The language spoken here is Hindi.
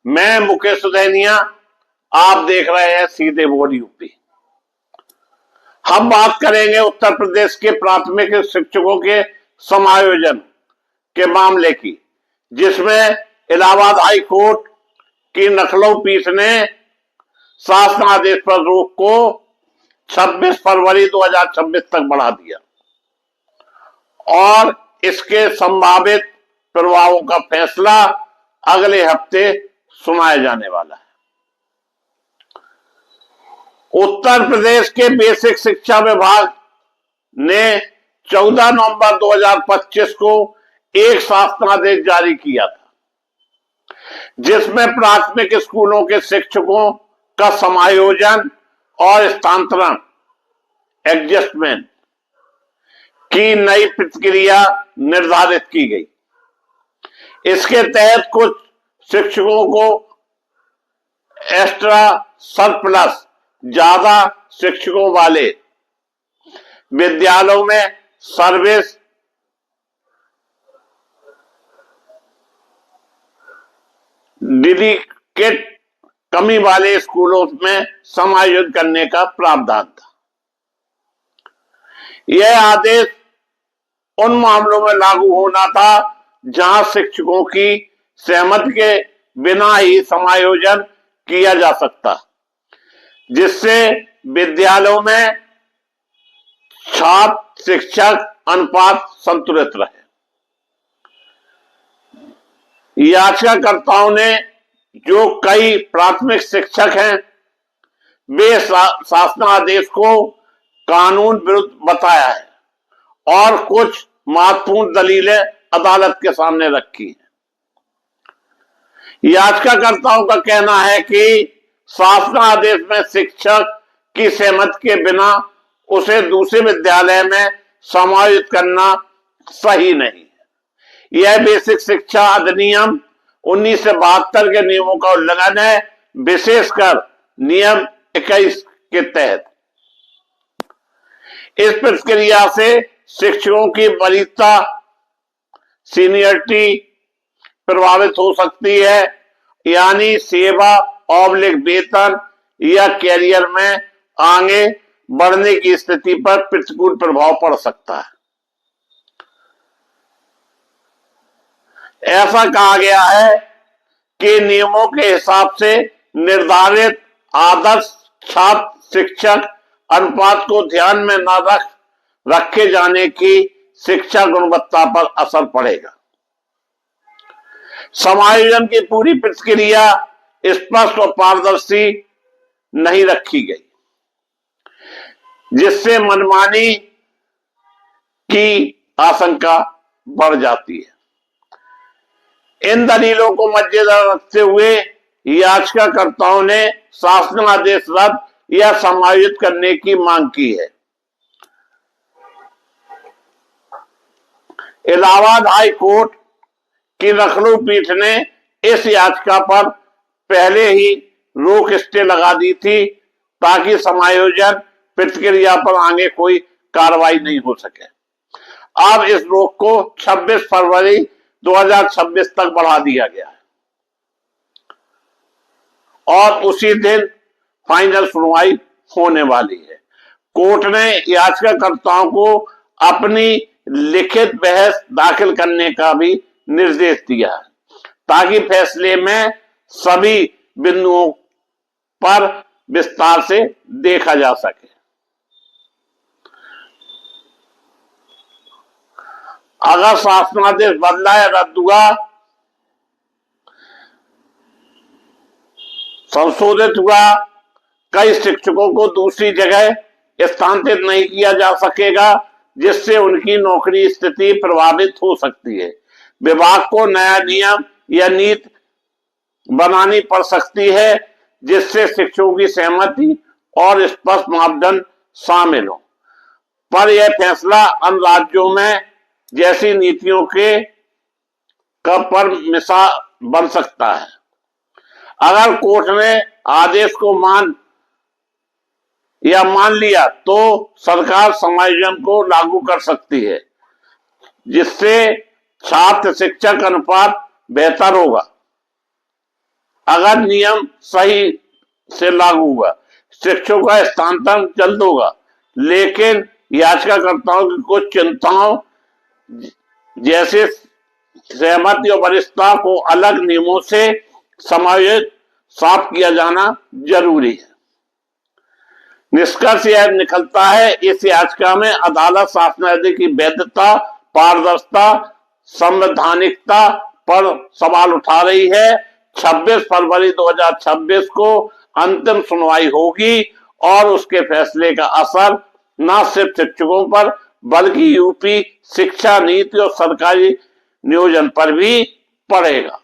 मैं मुकेश सुधैनिया, आप देख रहे हैं सीधे बोर्ड यूपी। हम बात करेंगे उत्तर प्रदेश के प्राथमिक शिक्षकों के समायोजन के मामले की, जिसमें इलाहाबाद हाई कोर्ट की लखनऊ पीठ ने शासनादेश पर रोक को 26 फरवरी 2026 तक बढ़ा दिया और इसके संभावित प्रभावों का फैसला अगले हफ्ते सुनाया जाने वाला है। उत्तर प्रदेश के बेसिक शिक्षा विभाग ने 14 नवंबर 2025 को एक शासनादेश जारी किया था, जिसमें प्राथमिक स्कूलों के शिक्षकों का समायोजन और स्थानांतरण एडजस्टमेंट की नई प्रक्रिया निर्धारित की गई। इसके तहत कुछ शिक्षकों को एक्स्ट्रा सरप्लस ज्यादा शिक्षकों वाले विद्यालयों में सर्विस डेडिकेट कमी वाले स्कूलों में समायोजित करने का प्रावधान था। यह आदेश उन मामलों में लागू होना था जहां शिक्षकों की सहमति के बिना ही समायोजन किया जा सकता, जिससे विद्यालयों में छात्र शिक्षक अनुपात संतुलित रहे। याचिकाकर्ताओं ने, जो कई प्राथमिक शिक्षक हैं, वे शासनादेश को कानून विरुद्ध बताया है और कुछ महत्वपूर्ण दलीलें अदालत के सामने रखी हैं। याचिकाकर्ताओं का कहना है कि शासनादेश में शिक्षक की सहमति के बिना उसे दूसरे विद्यालय में समायोजित करना सही नहीं है। यह बेसिक शिक्षा अधिनियम 1972 के नियमों का उल्लंघन है, विशेषकर नियम 21 के तहत। इस प्रक्रिया से शिक्षकों की वरीयता सीनियरिटी प्रभावित हो सकती है, यानी सेवा ऑब्लिक वेतन या कैरियर में आगे बढ़ने की स्थिति पर प्रतिकूल प्रभाव पड़ सकता है। ऐसा कहा गया है कि नियमों के हिसाब से निर्धारित आदर्श छात्र शिक्षक अनुपात को ध्यान में न रखे जाने की शिक्षा गुणवत्ता पर असर पड़ेगा। समायोजन की पूरी प्रक्रिया स्पष्ट और पारदर्शी नहीं रखी गई, जिससे मनमानी की आशंका बढ़ जाती है। इन दलीलों को मद्देनजर रखते हुए याचिकाकर्ताओं ने शासनादेश रद्द या समायोजित करने की मांग की है। इलाहाबाद हाई कोर्ट की लखनऊ पीठ ने इस याचिका पर पहले ही रोक स्टे लगा दी थी, ताकि समायोजन प्रक्रिया पर आगे कोई कार्रवाई नहीं हो सके। अब इस रोक को 26 फरवरी 2026 तक बढ़ा दिया गया है और उसी दिन फाइनल सुनवाई होने वाली है। कोर्ट ने याचिकाकर्ताओं को अपनी लिखित बहस दाखिल करने का भी निर्देश दिया है, ताकि फैसले में सभी बिंदुओं पर विस्तार से देखा जा सके। अगर शासनादेश बदला या रद्द हुआ, संशोधित हुआ, कई शिक्षकों को दूसरी जगह स्थानांतरित नहीं किया जा सकेगा, जिससे उनकी नौकरी स्थिति प्रभावित हो सकती है। विभाग को नया नियम या नीति बनानी पड़ सकती है, जिससे शिक्षकों की सहमति और स्पष्ट मापदंड शामिल हो। पर यह फैसला अन्य राज्यों में जैसी नीतियों के पर मिसाल बन सकता है। अगर कोर्ट ने आदेश को मान लिया तो सरकार समायोजन को लागू कर सकती है, जिससे छात्र शिक्षक अनुपात बेहतर होगा। अगर नियम सही से लागू हुआ, शिक्षकों का स्थानांतरण जल्द होगा, लेकिन याचिकाकर्ताओं की कुछ चिंताओं जैसे सहमति और वरिष्ठता को अलग नियमों से समायोजित साफ किया जाना जरूरी है। निष्कर्ष यह निकलता है, इस याचिका में अदालत शासनादेश की वैधता, पारदर्शिता, संवैधानिकता पर सवाल उठा रही है। 26 फरवरी 2026 को अंतिम सुनवाई होगी और उसके फैसले का असर न सिर्फ शिक्षकों पर बल्कि यूपी शिक्षा नीति और सरकारी नियोजन पर भी पड़ेगा।